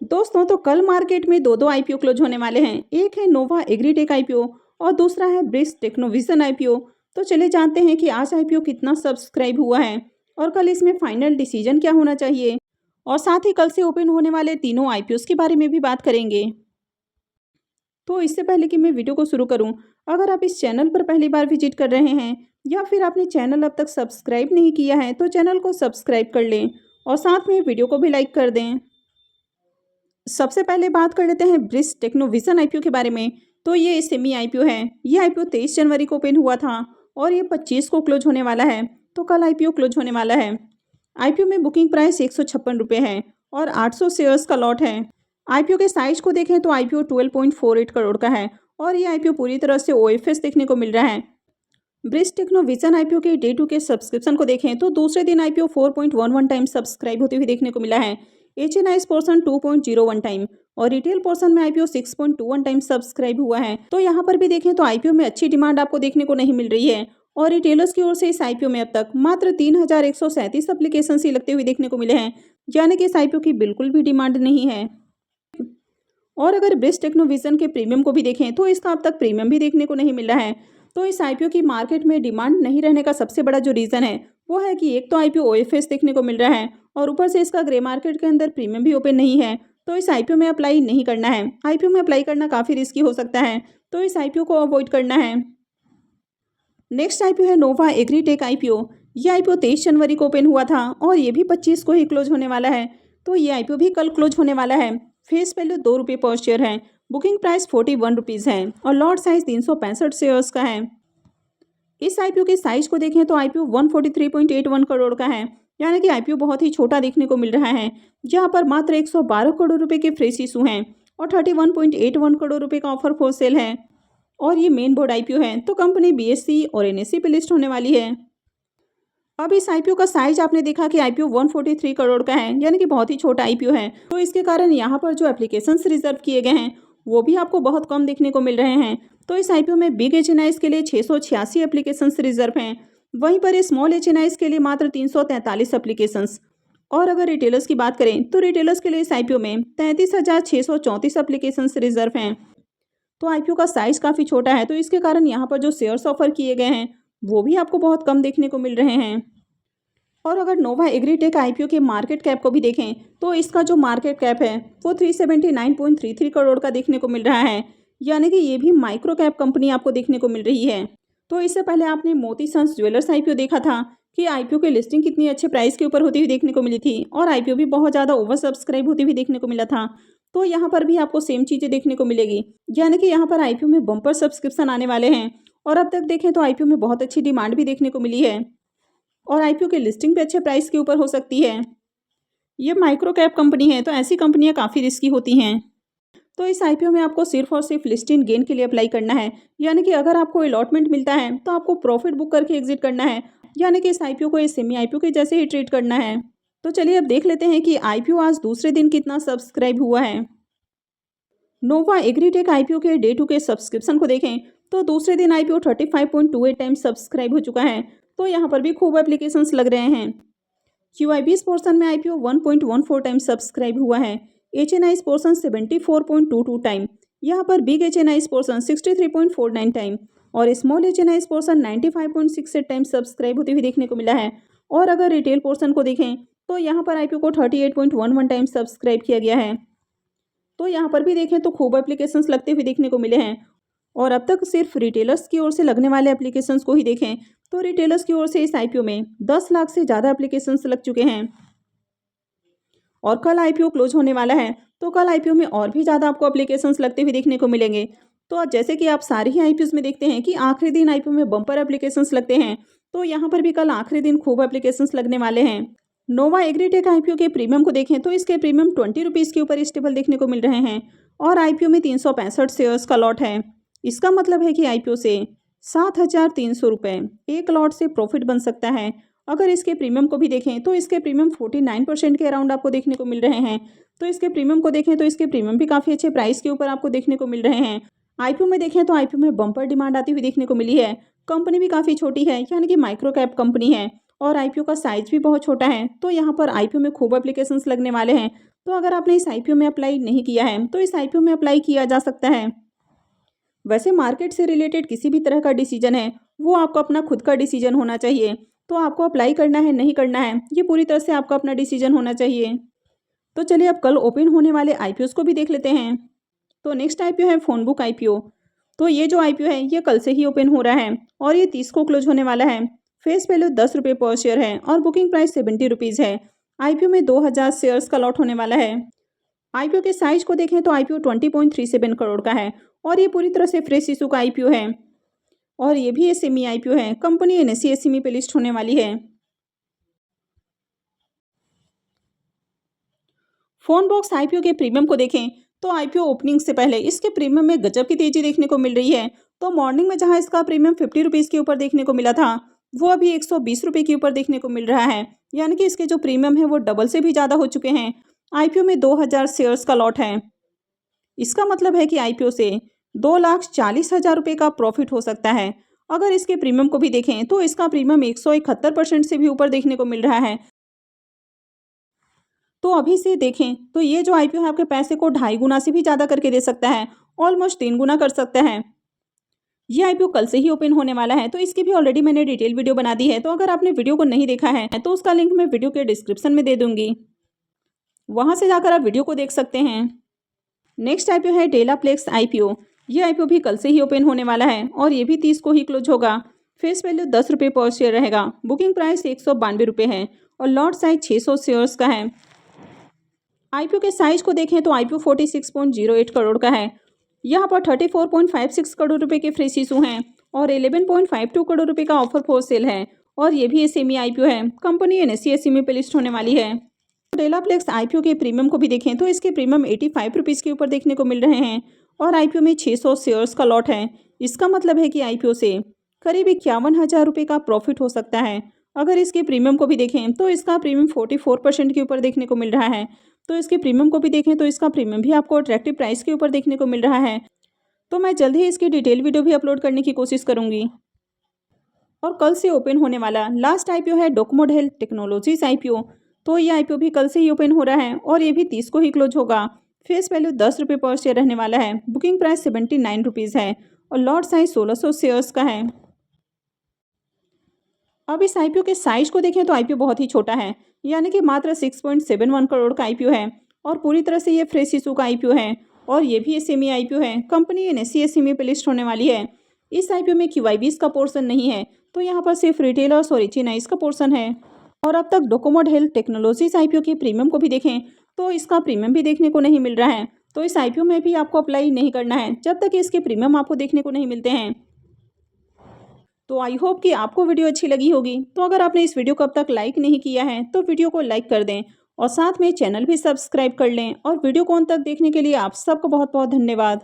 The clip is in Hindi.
दोस्तों तो कल मार्केट में दो आईपीओ क्लोज होने वाले हैं। एक है नोवा एग्रीटेक आईपीओ और दूसरा है ब्रिस टेक्नोविजन आईपीओ। तो चले जानते हैं कि आज आईपीओ कितना सब्सक्राइब हुआ है और कल इसमें फाइनल डिसीजन क्या होना चाहिए, और साथ ही कल से ओपन होने वाले तीनों आईपीओ के बारे में भी बात करेंगे। तो इससे पहले कि मैं वीडियो को शुरू करूं, अगर आप इस चैनल पर पहली बार विजिट कर रहे हैं या फिर आपने चैनल अब तक सब्सक्राइब नहीं किया है तो चैनल को सब्सक्राइब कर लें और साथ में वीडियो को भी लाइक कर दें। सबसे पहले बात कर लेते हैं ब्रिस टेक्नोविजन आईपीओ के बारे में। तो ये सेमी आईपीओ है। ये आईपीओ 23 जनवरी को ओपन हुआ था और ये 25 को क्लोज होने वाला है। तो कल आईपीओ क्लोज होने वाला है। आईपीओ में बुकिंग प्राइस 156 रुपये है और 800 शेयर्स का लॉट है। आईपीओ के साइज को देखें तो आईपीओ 12.48 करोड़ का है और ये आईपीओ पूरी तरह से ओएफएस देखने को मिल रहा है। ब्रिस टेक्नोविजन आईपीओ के डे 2 के सब्सक्रिप्शन को देखें तो दूसरे दिन आईपीओ 4.11 टाइम सब्सक्राइब होते हुए देखने को मिला है। एचएनआईस पोर्शन 2.01 टाइम और रिटेल पोर्शन में आईपीओ 6.21 टाइम सब्सक्राइब हुआ है। तो यहाँ पर भी देखें तो आईपीओ में अच्छी डिमांड आपको देखने को नहीं मिल रही है और रिटेलर्स की ओर से इस आईपीओ में अब तक मात्र 3137 एप्लीकेशन ही लगते हुए देखने को मिले हैं, यानी कि इस आईपीओ की बिल्कुल भी डिमांड नहीं है। और अगर ब्रिस टेक्नोविजन के प्रीमियम को भी देखें तो इसका अब तक प्रीमियम भी देखने को नहीं मिल रहा है। तो इस आईपीओ की मार्केट में डिमांड नहीं रहने का सबसे बड़ा जो रीज़न है वो है कि एक तो आईपीओ ओएफएस देखने को मिल रहा है और ऊपर से इसका ग्रे मार्केट के अंदर प्रीमियम भी ओपन नहीं है। तो इस आईपीओ में अप्लाई नहीं करना है। आईपीओ में अप्लाई करना काफ़ी रिस्की हो सकता है, तो इस आईपीओ को अवॉइड करना है। नेक्स्ट आईपीओ है नोवा एग्रीटेक आईपीओ। ये आईपीओ 23 जनवरी को ओपन हुआ था और ये भी 25 को ही क्लोज होने वाला है। तो ये आईपीओ भी कल क्लोज होने वाला है। फेस वैल्यू 2 रुपये पर शेयर है। बुकिंग प्राइस 41 रुपीज़ है और लॉट साइज 365 शेयर्स का है। इस आईपीओ के साइज को देखें तो आईपीओ 143.81 करोड़ का है, यानी कि आईपीओ बहुत ही छोटा देखने को मिल रहा है, जहां पर मात्र 112 करोड़ रुपए के फ्रेश इशू हैं और 31.81 करोड़ रुपए का ऑफर फॉर सेल है। और ये मेन बोर्ड आईपीओ है, तो कंपनी बीएसई और एनएसई पे लिस्ट होने वाली है। अब इस आईपीओ का साइज आपने देखा कि आईपीओ 143 करोड़ का है, यानी कि बहुत ही छोटा आईपीओ है। तो इसके कारण यहाँ पर जो एप्लीकेशंस रिजर्व किए गए हैं वो भी आपको बहुत कम देखने को मिल रहे हैं। तो इस आईपीओ में बिग एचएनआईस के लिए 686 एप्लीकेशंस रिजर्व हैं, वहीं पर स्मॉल एचएनआईस के लिए मात्र 343 एप्लीकेशंस। और अगर रिटेलर्स की बात करें तो रिटेलर्स के लिए इस आईपीओ में 33,634 एप्लीकेशंस रिजर्व हैं। तो आईपीओ का साइज काफ़ी छोटा है, तो इसके कारण यहाँ पर जो शेयर्स ऑफर किए गए हैं वो भी आपको बहुत कम देखने को मिल रहे हैं। और अगर नोवा एग्रीटेक आईपीओ के मार्केट कैप को भी देखें तो इसका जो मार्केट कैप है वो 379.33 करोड़ का देखने को मिल रहा है, यानी कि ये भी माइक्रो कैप कंपनी आपको देखने को मिल रही है। तो इससे पहले आपने मोती सन्स ज्वेलर्स आईपीओ देखा था कि आईपीओ की लिस्टिंग कितनी अच्छे प्राइस के ऊपर होती हुई देखने को मिली थी और आईपीओ भी बहुत ज़्यादा ओवर सब्सक्राइब होती हुई देखने को मिला था। तो यहाँ पर भी आपको सेम चीज़ें देखने को मिलेगी, यानी कि यहाँ पर आईपीओ में बम्पर सब्सक्रिप्शन आने वाले हैं और अब तक देखें तो आईपीओ में बहुत अच्छी डिमांड भी देखने को मिली है और आईपीओ की लिस्टिंग भी अच्छे प्राइस के ऊपर हो सकती है। ये माइक्रो कैप कंपनी है, तो ऐसी कंपनियां काफ़ी रिस्की होती हैं। तो इस आईपीओ में आपको सिर्फ और सिर्फ लिस्टिंग गेन के लिए अप्लाई करना है, यानी कि अगर आपको अलॉटमेंट मिलता है तो आपको प्रॉफिट बुक करके एग्जिट करना है, यानी कि इस आईपीओ को सेमी आईपीओ के जैसे ही ट्रीट करना है। तो चलिए अब देख लेते हैं कि आईपीओ आज दूसरे दिन कितना सब्सक्राइब हुआ है। नोवा एग्रीटेक आईपीओ के डे 2 के सब्सक्रिप्शन को देखें तो दूसरे दिन आईपीओ 35.28 टाइम सब्सक्राइब हो चुका है। तो यहाँ पर भी खूब एप्लीकेशंस लग रहे हैं। QIBs पोर्शन में आईपीओ 1.14 टाइम सब्सक्राइब हुआ है। HNIs पोर्शन 74.22 टाइम, यहाँ पर बिग HNIs पोर्शन 63.49 टाइम और small HNIs portion 95.68 time subscribe होते हुए देखने को मिला है। और अगर रिटेल पोर्शन को देखें तो यहाँ पर आईपीओ को 38.11 टाइम सब्सक्राइब किया गया है। तो यहाँ पर भी देखें तो खूब एप्लीकेशंस लगते हुए देखने को मिले हैं और अब तक सिर्फ रिटेलर्स की ओर से लगने वाले एप्लीकेशंस को ही देखें तो रिटेलर्स की ओर से इस आईपीओ में 10 लाख से ज़्यादा एप्लीकेशंस लग चुके हैं। और कल आईपीओ क्लोज होने वाला है, तो कल आईपीओ में और भी ज़्यादा आपको एप्लीकेशंस लगते हुए देखने को मिलेंगे। तो जैसे कि आप सारे ही आईपीओ में देखते हैं कि आखिरी दिन आईपीओ में बम्पर एप्लीकेशंस लगते हैं, तो यहाँ पर भी कल आखिरी दिन खूब एप्लीकेशंस लगने वाले हैं। नोवा एग्रीटेक आईपीओ के प्रीमियम को देखें तो इसके प्रीमियम 20 रुपीज़ के ऊपर स्टेबल देखने को मिल रहे हैं और आईपीओ में 365 शेयर्स का लॉट है। इसका मतलब है कि आईपीओ से 7,300 रुपये एक लॉट से प्रॉफिट बन सकता है। अगर इसके प्रीमियम को भी देखें तो इसके प्रीमियम 49% के अराउंड आपको देखने को मिल रहे हैं। तो इसके प्रीमियम को देखें तो इसके प्रीमियम भी काफ़ी अच्छे प्राइस के ऊपर आपको देखने को मिल रहे हैं। आईपीओ में देखें तो आईपीओ में बम्पर डिमांड आती हुई देखने को मिली है। कंपनी भी काफ़ी छोटी है, यानी कि माइक्रो कैप कंपनी है और आईपीओ का साइज भी बहुत छोटा है, तो यहाँ पर आईपीओ में खूब एप्लीकेशंस लगने वाले हैं। तो अगर आपने इस आईपीओ में अप्लाई नहीं किया है तो इस आईपीओ में अप्लाई किया जा सकता है। वैसे मार्केट से रिलेटेड किसी भी तरह का डिसीजन है वो आपका अपना खुद का डिसीजन होना चाहिए। तो आपको अप्लाई करना है नहीं करना है ये पूरी तरह से आपका अपना डिसीजन होना चाहिए। तो चलिए अब कल ओपन होने वाले आईपीओस को भी देख लेते हैं। तो नेक्स्ट आईपीओ है फोनबुक आईपीओ। तो ये जो आईपीओ है ये कल से ही ओपन हो रहा है और ये 30 को क्लोज होने वाला है। फेस वैल्यू 10 रुपये पर शेयर है और बुकिंग प्राइस 70 रुपीज़ है। आईपीओ में 2000 शेयर्स का लॉट होने वाला है। आईपीओ के साइज को देखें तो आईपीओ 20.37 करोड़ का है और ये पूरी तरह से फ्रेश इशू का आईपीओ है और ये भी एसएमई आईपीओ है। कंपनी एनएसई एसएमई पे लिस्ट होने वाली है। फोनबॉक्स आईपीओ के प्रीमियम को देखें तो आईपीओ ओपनिंग से पहले इसके प्रीमियम में गजब की तेजी देखने को मिल रही है। तो मॉर्निंग में जहां इसका प्रीमियम 50 रुपीज़ के ऊपर देखने को मिला था वो अभी 120 रुपये के ऊपर देखने को मिल रहा है। यानी कि इसके जो प्रीमियम है वो डबल से भी ज़्यादा हो चुके हैं। आईपीओ में 2000 शेयर्स का लॉट है। इसका मतलब है कि आईपीओ से 2,40,000 रुपये का प्रॉफिट हो सकता है। अगर इसके प्रीमियम को भी देखें तो इसका प्रीमियम 171% से भी ऊपर देखने को मिल रहा है। तो अभी से देखें तो ये जो आईपीओ है आपके पैसे को 2.5 गुना से भी ज़्यादा करके दे सकता है, ऑलमोस्ट 3 गुना कर सकता है। ये आईपीओ कल से ही ओपन होने वाला है तो इसकी भी ऑलरेडी मैंने डिटेल वीडियो बना दी है। तो अगर आपने वीडियो को नहीं देखा है तो उसका लिंक मैं वीडियो के डिस्क्रिप्शन में दे दूंगी, वहाँ से जाकर आप वीडियो को देख सकते हैं। नेक्स्ट आईपीओ है डेलाप्लेक्स आईपीओ। ये आईपीओ भी कल से ही ओपन होने वाला है और ये भी 30 को ही क्लोज होगा। फेस वैल्यू 10 रुपये पर शेयर रहेगा। बुकिंग प्राइस 192 रुपये है और लॉट साइज 600 शेयर्स का है। आईपीओ के साइज को देखें तो आईपीओ 46.08 करोड़ का है। यहाँ पर 34.56 करोड़ रुपए के फ्रेश इशू हैं और 11.52 करोड़ रुपए का ऑफर फॉर सेल है और ये भी एसएमई आईपीओ है। कंपनी एनएसई एसएमई पे लिस्ट होने वाली है। डेलाप्लेक्स आईपीओ के प्रीमियम को भी देखें तो इसके प्रीमियम 85 रुपीज़ के ऊपर देखने को मिल रहे हैं और आईपीओ में 600 शेयर्स का लॉट है। इसका मतलब है कि आईपीओ से करीब 51,000 रुपये का प्रॉफिट हो सकता है। अगर इसके प्रीमियम को भी देखें तो इसका प्रीमियम 44% के ऊपर देखने को मिल रहा है। तो इसके प्रीमियम को भी देखें तो इसका प्रीमियम भी आपको अट्रैक्टिव प्राइस के ऊपर देखने को मिल रहा है। तो मैं जल्द ही इसकी डिटेल वीडियो भी अपलोड करने की कोशिश करूंगी। और कल से ओपन होने वाला लास्ट आईपीओ है डोकोमो हेल्थ टेक्नोलॉजीज आईपीओ। तो ये आईपीओ भी कल से ही ओपन हो रहा है और ये भी 30 को ही क्लोज होगा। फेस वैल्यू 10 रुपये पर शेयर रहने वाला है। बुकिंग प्राइस 79 रुपीज़ है और लॉट साइज 1600 शेयर्स का है। अब इस आईपीओ के साइज को देखें तो आईपीओ बहुत ही छोटा है, यानी कि मात्र 6.71 करोड़ का आईपीओ है और पूरी तरह से ये फ्रेश इशू का आईपीओ है और ये भी एसएमई आईपीओ है। कंपनी एनएसई एसएमई पे लिस्ट होने वाली है। इस आईपीओ में क्यूआईबीज का पोर्शन नहीं है, तो यहाँ पर सिर्फ रिटेलर्स और एचएनआईज का पोर्शन है। और अब तक डोकोमो हेल्थ टेक्नोलॉजीज आईपीओ के प्रीमियम को भी देखें तो इसका प्रीमियम भी देखने को नहीं मिल रहा है। तो इस आईपीओ में भी आपको अप्लाई नहीं करना है जब तक इसके प्रीमियम आपको देखने को नहीं मिलते हैं। तो आई होप कि आपको वीडियो अच्छी लगी होगी। तो अगर आपने इस वीडियो को अब तक लाइक नहीं किया है तो वीडियो को लाइक कर दें और साथ में चैनल भी सब्सक्राइब कर लें। और वीडियो को अंत तक देखने के लिए आप सबको बहुत बहुत धन्यवाद।